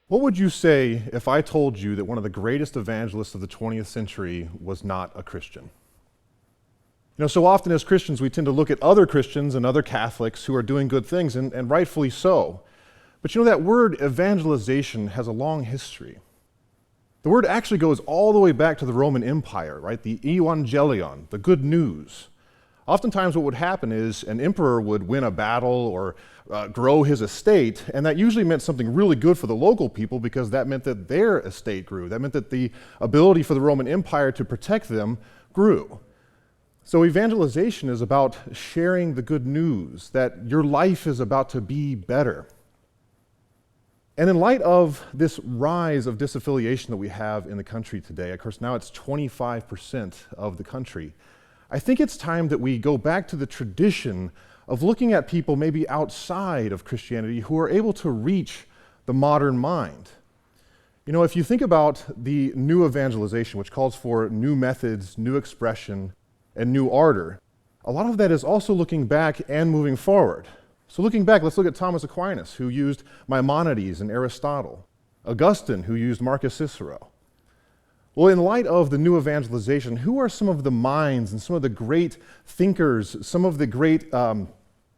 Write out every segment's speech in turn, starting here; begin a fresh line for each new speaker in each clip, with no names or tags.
What would you say if I told you that one of the greatest evangelists of the 20th century was not a Christian? So often as Christians, we tend to look at other Christians and other Catholics who are doing good things, and rightfully so. But that word evangelization has a long history. The word actually goes all the way back to the Roman Empire, right? The evangelion, the good news. Oftentimes what would happen is an emperor would win a battle or grow his estate, and that usually meant something really good for the local people because that meant that their estate grew. That meant that the ability for the Roman Empire to protect them grew. So evangelization is about sharing the good news, that your life is about to be better. And in light of this rise of disaffiliation that we have in the country today, of course now it's 25% of the country, I think it's time that we go back to the tradition of looking at people maybe outside of Christianity who are able to reach the modern mind. If you think about the new evangelization, which calls for new methods, new expression, and new ardor, a lot of that is also looking back and moving forward. So looking back, let's look at Thomas Aquinas, who used Maimonides and Aristotle, Augustine, who used Marcus Cicero. Well, in light of the new evangelization, who are some of the minds and some of the great thinkers, some of the great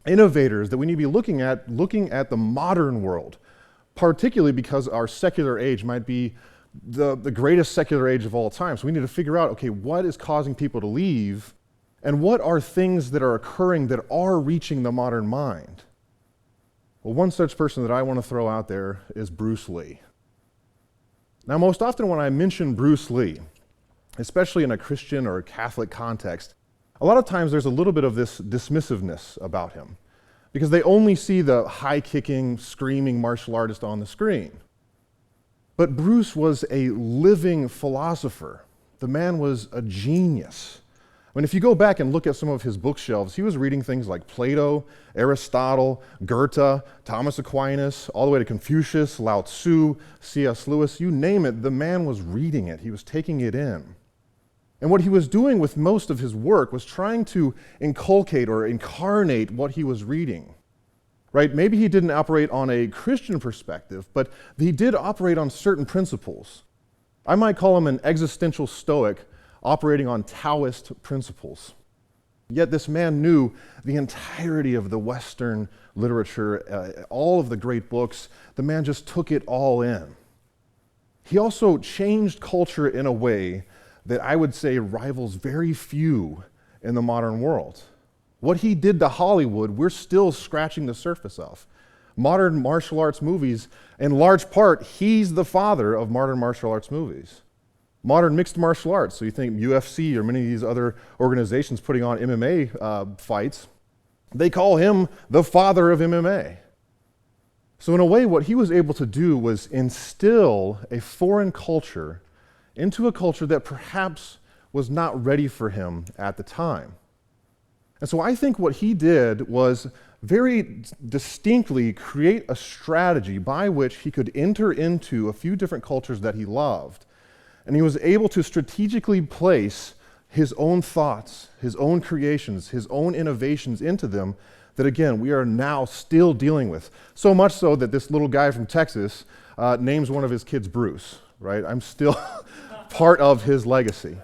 innovators that we need to be looking at the modern world, particularly because our secular age might be the greatest secular age of all time. So we need to figure out, okay, what is causing people to leave, and what are things that are occurring that are reaching the modern mind? Well, one such person that I want to throw out there is Bruce Lee. Now, most often when I mention Bruce Lee, especially in a Christian or a Catholic context, a lot of times there's a little bit of this dismissiveness about him because they only see the high-kicking, screaming martial artist on the screen. But Bruce was a living philosopher. The man was a genius. If you go back and look at some of his bookshelves, he was reading things like Plato, Aristotle, Goethe, Thomas Aquinas, all the way to Confucius, Lao Tzu, C.S. Lewis, you name it, the man was reading it. He was taking it in. And what he was doing with most of his work was trying to inculcate or incarnate what he was reading. Right? Maybe he didn't operate on a Christian perspective, but he did operate on certain principles. I might call him an existential Stoic operating on Taoist principles. Yet this man knew the entirety of the Western literature, all of the great books. The man just took it all in. He also changed culture in a way that I would say rivals very few in the modern world. What he did to Hollywood, we're still scratching the surface of. Modern martial arts movies, in large part, he's the father of modern martial arts movies. Modern mixed martial arts, so you think UFC or many of these other organizations putting on MMA fights, they call him the father of MMA. So in a way, what he was able to do was instill a foreign culture into a culture that perhaps was not ready for him at the time. And so I think what he did was very distinctly create a strategy by which he could enter into a few different cultures that he loved. And he was able to strategically place his own thoughts, his own creations, his own innovations into them that, again, we are now still dealing with. So much so that this little guy from Texas names one of his kids Bruce, right? I'm still part of his legacy.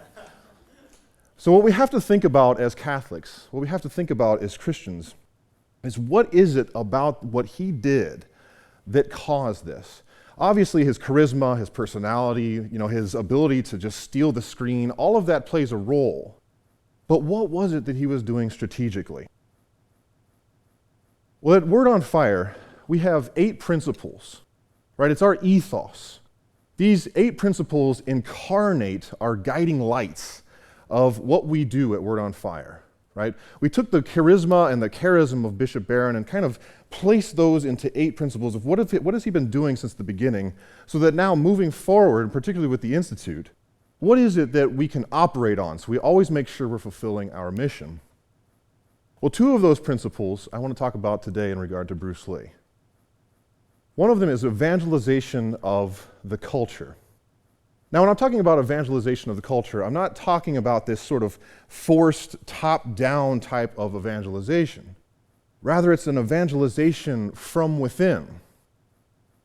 So what we have to think about as Catholics, what we have to think about as Christians, is what is it about what he did that caused this? Obviously, his charisma, his personality, his ability to just steal the screen, all of that plays a role. But what was it that he was doing strategically? Well, at Word on Fire, we have 8 principles, right? It's our ethos. These 8 principles incarnate our guiding lights of what we do at Word on Fire. right? We took the charisma and the charism of Bishop Barron and kind of placed those into 8 principles of what has he been doing since the beginning, so that now moving forward, particularly with the Institute, what is it that we can operate on so we always make sure we're fulfilling our mission? Well, 2 of those principles I want to talk about today in regard to Bruce Lee. One of them is evangelization of the culture. Now, when I'm talking about evangelization of the culture, I'm not talking about this sort of forced, top-down type of evangelization. Rather, it's an evangelization from within.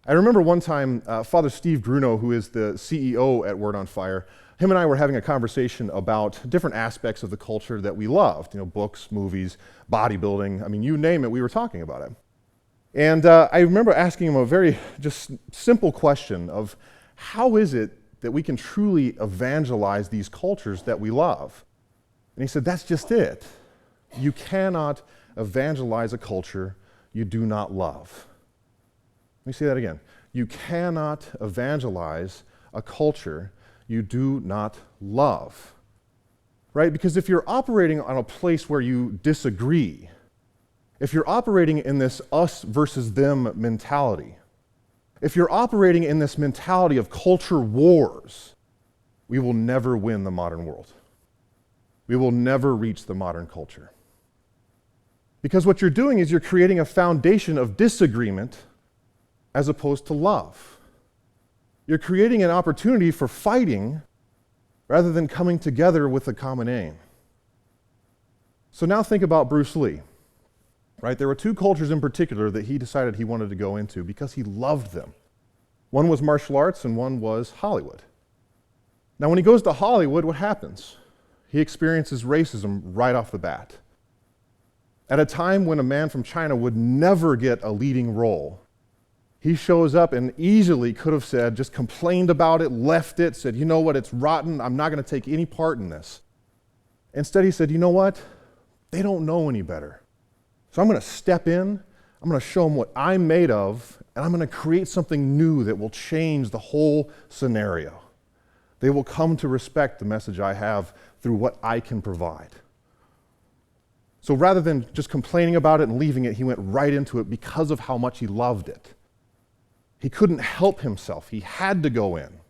I remember one time, Father Steve Bruno, who is the CEO at Word on Fire, him and I were having a conversation about different aspects of the culture that we loved, books, movies, bodybuilding, I mean, you name it, we were talking about it. And I remember asking him a very just simple question of how is it that we can truly evangelize these cultures that we love? And he said, that's just it. You cannot evangelize a culture you do not love. Let me say that again. You cannot evangelize a culture you do not love. Right? Because if you're operating on a place where you disagree, if you're operating in this us versus them mentality, if you're operating in this mentality of culture wars, we will never win the modern world. We will never reach the modern culture. Because what you're doing is you're creating a foundation of disagreement as opposed to love. You're creating an opportunity for fighting rather than coming together with a common aim. So now think about Bruce Lee. Right? There were 2 cultures in particular that he decided he wanted to go into because he loved them. One was martial arts and one was Hollywood. Now, when he goes to Hollywood, what happens? He experiences racism right off the bat. At a time when a man from China would never get a leading role, he shows up and easily could have said, just complained about it, left it, said, you know what, it's rotten, I'm not going to take any part in this. Instead, he said, you know what, they don't know any better. So I'm going to step in, I'm going to show them what I'm made of, and I'm going to create something new that will change the whole scenario. They will come to respect the message I have through what I can provide. So rather than just complaining about it and leaving it, he went right into it because of how much he loved it. He couldn't help himself. He had to go in.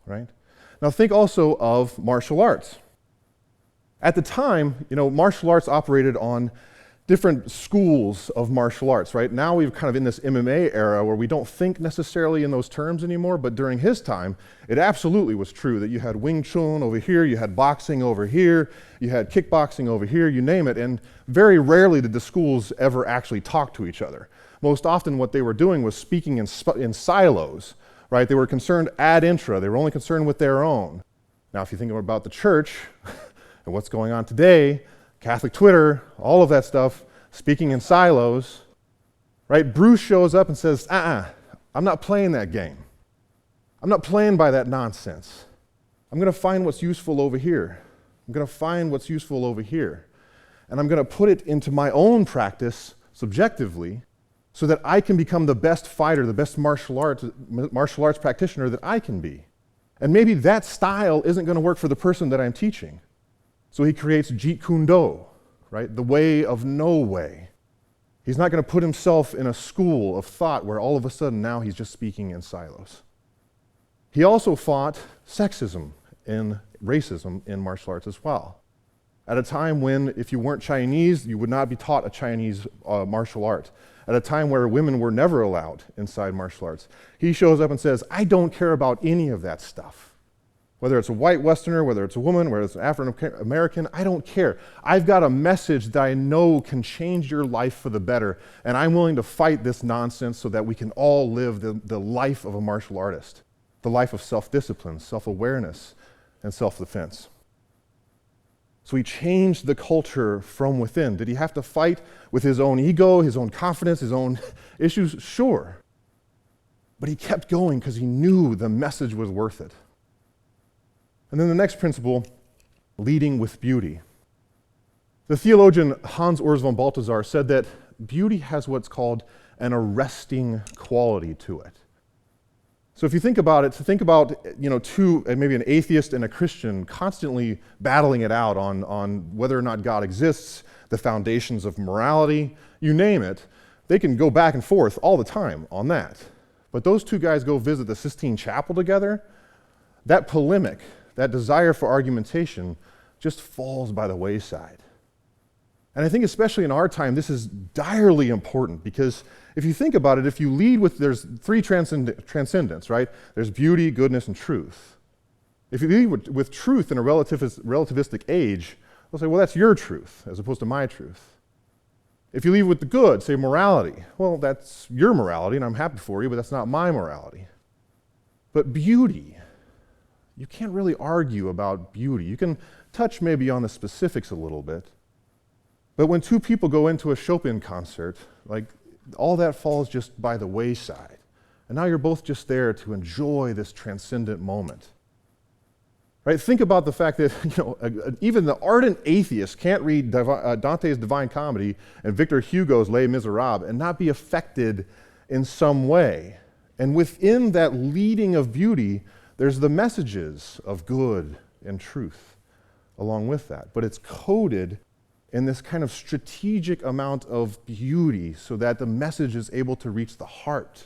Right? Now think also of martial arts. At the time, martial arts operated on different schools of martial arts, right? Now we're kind of in this MMA era where we don't think necessarily in those terms anymore, but during his time, it absolutely was true that you had Wing Chun over here, you had boxing over here, you had kickboxing over here, you name it, and very rarely did the schools ever actually talk to each other. Most often what they were doing was speaking in silos, right? They were concerned ad intra, they were only concerned with their own. Now if you think about the church and what's going on today, Catholic Twitter, all of that stuff, speaking in silos, right? Bruce shows up and says, I'm not playing that game. I'm not playing by that nonsense. I'm going to find what's useful over here. I'm going to find what's useful over here. And I'm going to put it into my own practice subjectively so that I can become the best fighter, the best martial arts practitioner that I can be. And maybe that style isn't going to work for the person that I'm teaching. So he creates Jeet Kune Do, right? The way of no way. He's not going to put himself in a school of thought where all of a sudden now he's just speaking in silos. He also fought sexism and racism in martial arts as well. At a time when if you weren't Chinese, you would not be taught a Chinese martial art. At a time where women were never allowed inside martial arts. He shows up and says, I don't care about any of that stuff. Whether it's a white Westerner, whether it's a woman, whether it's an African American, I don't care. I've got a message that I know can change your life for the better, and I'm willing to fight this nonsense so that we can all live the life of a martial artist, the life of self-discipline, self-awareness, and self-defense. So he changed the culture from within. Did he have to fight with his own ego, his own confidence, his own issues? Sure. But he kept going because he knew the message was worth it. And then the next principle, leading with beauty. The theologian Hans Urs von Balthasar said that beauty has what's called an arresting quality to it. So if you think about it, to think about, maybe an atheist and a Christian constantly battling it out on whether or not God exists, the foundations of morality, you name it, they can go back and forth all the time on that. But those two guys go visit the Sistine Chapel together, that polemic, that desire for argumentation just falls by the wayside. And I think especially in our time, this is direly important because if you think about it, if you lead with, there's three transcendence, right? There's beauty, goodness, and truth. If you lead with truth in a relativistic age, they'll say, well, that's your truth as opposed to my truth. If you lead with the good, say morality, well, that's your morality and I'm happy for you, but that's not my morality. But beauty, you can't really argue about beauty. You can touch maybe on the specifics a little bit. But when two people go into a Chopin concert, like all that falls just by the wayside. And now you're both just there to enjoy this transcendent moment. Right? Think about the fact that even the ardent atheist can't read Dante's Divine Comedy and Victor Hugo's Les Miserables and not be affected in some way. And within that leading of beauty, there's the messages of good and truth along with that. But it's coded in this kind of strategic amount of beauty so that the message is able to reach the heart.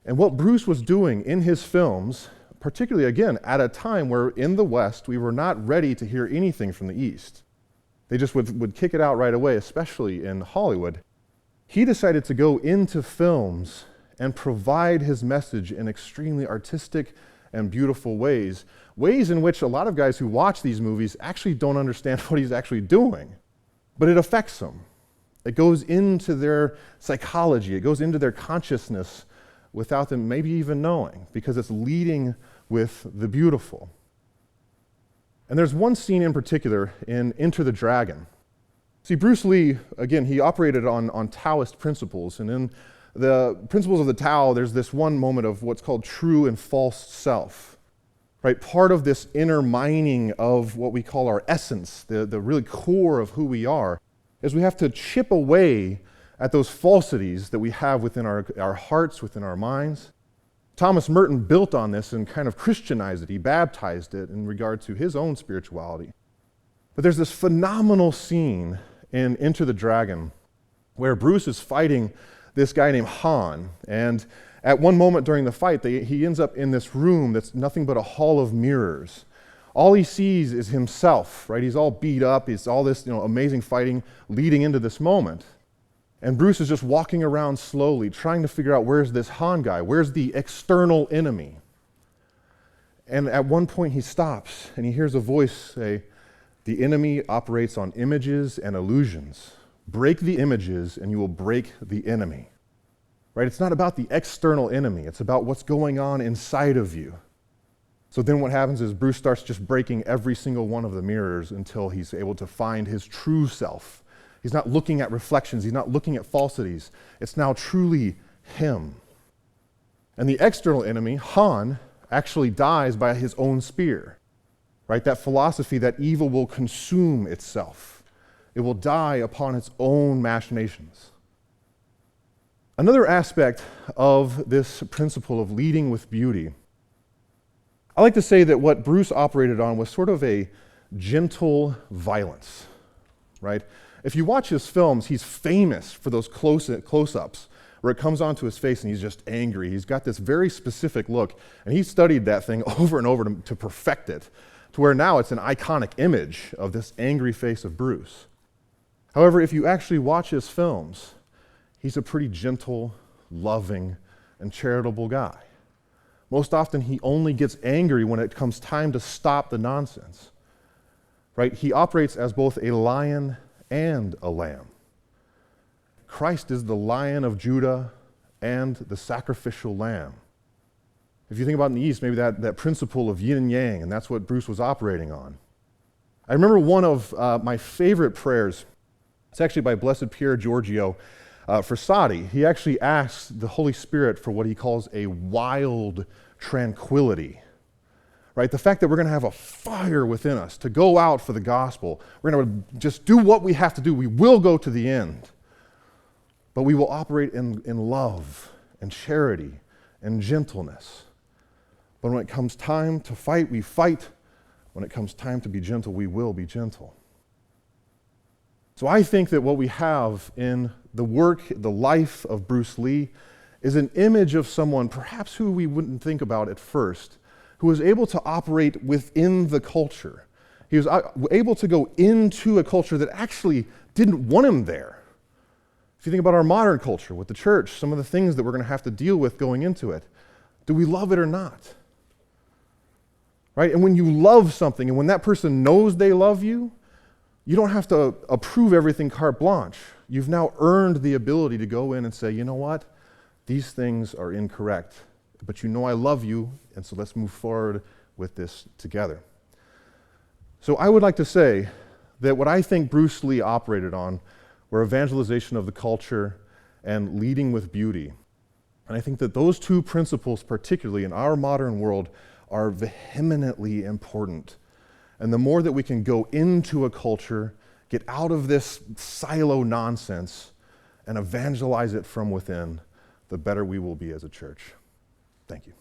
And what Bruce was doing in his films, particularly again at a time where in the West we were not ready to hear anything from the East. They just would kick it out right away, especially in Hollywood. He decided to go into films and provide his message in extremely artistic and beautiful ways in which a lot of guys who watch these movies actually don't understand what he's actually doing. But it affects them. It goes into their psychology, it goes into their consciousness without them maybe even knowing, because it's leading with the beautiful. And there's one scene in particular in Enter the Dragon. See, Bruce Lee, again, he operated on Taoist principles, and in the principles of the Tao, there's this one moment of what's called true and false self, right? Part of this inner mining of what we call our essence, the really core of who we are, is we have to chip away at those falsities that we have within our hearts, within our minds. Thomas Merton built on this and kind of Christianized it. He baptized it in regard to his own spirituality. But there's this phenomenal scene in Enter the Dragon where Bruce is fighting this guy named Han, and at one moment during the fight, he ends up in this room that's nothing but a hall of mirrors. All he sees is himself, right? He's all beat up. It's all this, amazing fighting leading into this moment. And Bruce is just walking around slowly, trying to figure out where's this Han guy? Where's the external enemy? And at one point he stops and he hears a voice say, "The enemy operates on images and illusions. Break the images and you will break the enemy." Right? It's not about the external enemy. It's about what's going on inside of you. So then what happens is Bruce starts just breaking every single one of the mirrors until he's able to find his true self. He's not looking at reflections. He's not looking at falsities. It's now truly him. And the external enemy, Han, actually dies by his own spear. Right? That philosophy that evil will consume itself. It will die upon its own machinations. Another aspect of this principle of leading with beauty, I like to say that what Bruce operated on was sort of a gentle violence, right? If you watch his films, he's famous for those close-ups where it comes onto his face and he's just angry. He's got this very specific look, and he studied that thing over and over to perfect it, to where now it's an iconic image of this angry face of Bruce. However, if you actually watch his films, he's a pretty gentle, loving, and charitable guy. Most often, he only gets angry when it comes time to stop the nonsense. Right? He operates as both a lion and a lamb. Christ is the Lion of Judah and the sacrificial lamb. If you think about in the East, maybe that principle of yin and yang, and that's what Bruce was operating on. I remember one of my favorite prayers. It's actually by Blessed Pierre Giorgio for Sadi. He actually asks the Holy Spirit for what he calls a wild tranquility. Right? The fact that we're going to have a fire within us to go out for the gospel. We're going to just do what we have to do. We will go to the end. But we will operate in love and charity and gentleness. But when it comes time to fight, we fight. When it comes time to be gentle, we will be gentle. So I think that what we have in the work, the life of Bruce Lee, is an image of someone, perhaps who we wouldn't think about at first, who was able to operate within the culture. He was able to go into a culture that actually didn't want him there. If you think about our modern culture with the church, some of the things that we're going to have to deal with going into it, do we love it or not? Right? And when you love something, and when that person knows they love you, you don't have to approve everything carte blanche. You've now earned the ability to go in and say, you know what? These things are incorrect, but you know I love you, and so let's move forward with this together. So I would like to say that what I think Bruce Lee operated on were evangelization of the culture and leading with beauty. And I think that those two principles, particularly in our modern world, are vehemently important. And the more that we can go into a culture, get out of this silo nonsense, and evangelize it from within, the better we will be as a church. Thank you.